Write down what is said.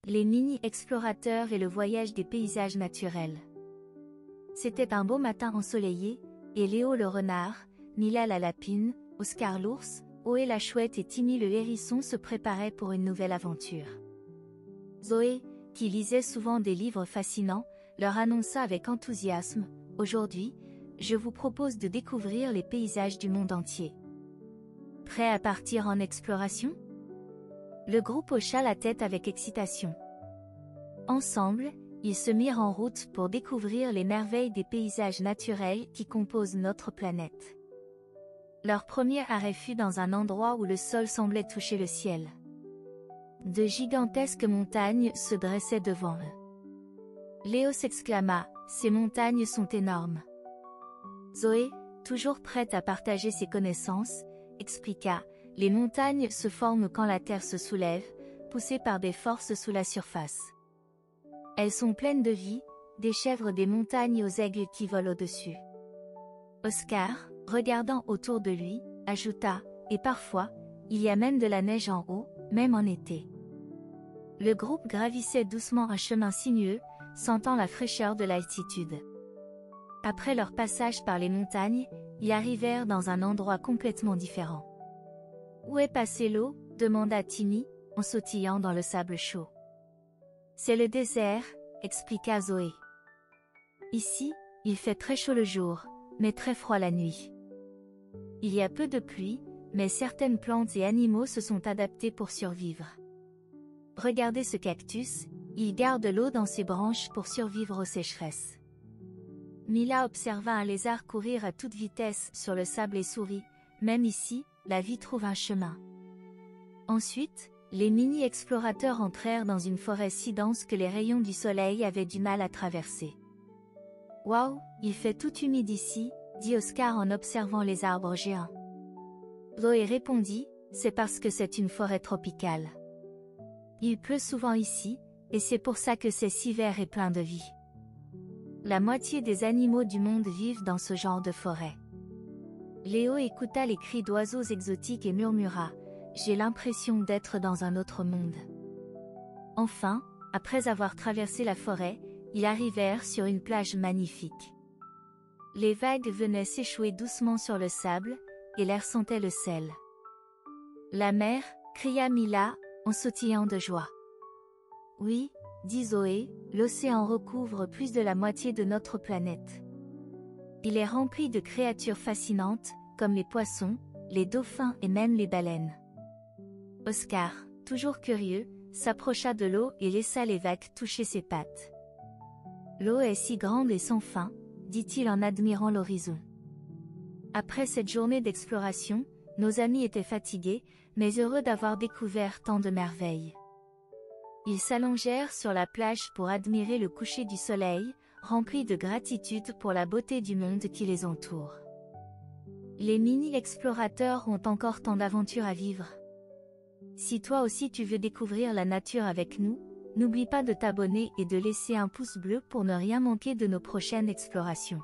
Les mini-explorateurs et le voyage des paysages naturels. C'était un beau matin ensoleillé, et Léo le renard, Mila la lapine, Oscar l'ours, Ohé la chouette et Timmy le hérisson se préparaient pour une nouvelle aventure. Zoé, qui lisait souvent des livres fascinants, leur annonça avec enthousiasme, « Aujourd'hui, je vous propose de découvrir les paysages du monde entier. » Prêt à partir en exploration? Le groupe hocha la tête avec excitation. Ensemble, ils se mirent en route pour découvrir les merveilles des paysages naturels qui composent notre planète. Leur premier arrêt fut dans un endroit où le sol semblait toucher le ciel. De gigantesques montagnes se dressaient devant eux. Léo s'exclama, « Ces montagnes sont énormes. » Zoé, toujours prête à partager ses connaissances, expliqua, « Les montagnes se forment quand la terre se soulève, poussée par des forces sous la surface. Elles sont pleines de vie, des chèvres des montagnes aux aigles qui volent au-dessus. » Oscar, regardant autour de lui, ajouta, « Et parfois, il y a même de la neige en haut, même en été. » Le groupe gravissait doucement un chemin sinueux, sentant la fraîcheur de l'altitude. Après leur passage par les montagnes, ils arrivèrent dans un endroit complètement différent. « Où est passée l'eau ?» demanda Timmy, en sautillant dans le sable chaud. « C'est le désert, » expliqua Zoé. « Ici, il fait très chaud le jour, mais très froid la nuit. Il y a peu de pluie, mais certaines plantes et animaux se sont adaptés pour survivre. Regardez ce cactus, il garde l'eau dans ses branches pour survivre aux sécheresses. » Mila observa un lézard courir à toute vitesse sur le sable et sourit, « Même ici, la vie trouve un chemin. » Ensuite, les mini-explorateurs entrèrent dans une forêt si dense que les rayons du soleil avaient du mal à traverser. « Waouh, il fait tout humide ici, » dit Oscar en observant les arbres géants. Zoé répondit, « C'est parce que c'est une forêt tropicale. Il pleut souvent ici, et c'est pour ça que c'est si vert et plein de vie. La moitié des animaux du monde vivent dans ce genre de forêt. » Léo écouta les cris d'oiseaux exotiques et murmura, « J'ai l'impression d'être dans un autre monde. » Enfin, après avoir traversé la forêt, ils arrivèrent sur une plage magnifique. Les vagues venaient s'échouer doucement sur le sable, et l'air sentait le sel. « La mer !» cria Mila, en sautillant de joie. « Oui, » dit Zoé, « l'océan recouvre plus de la moitié de notre planète. Il est rempli de créatures fascinantes, comme les poissons, les dauphins et même les baleines. » Oscar, toujours curieux, s'approcha de l'eau et laissa les vagues toucher ses pattes. « L'eau est si grande et sans fin, » dit-il en admirant l'horizon. Après cette journée d'exploration, nos amis étaient fatigués, mais heureux d'avoir découvert tant de merveilles. Ils s'allongèrent sur la plage pour admirer le coucher du soleil, remplis de gratitude pour la beauté du monde qui les entoure. Les mini-explorateurs ont encore tant d'aventures à vivre. Si toi aussi tu veux découvrir la nature avec nous, n'oublie pas de t'abonner et de laisser un pouce bleu pour ne rien manquer de nos prochaines explorations.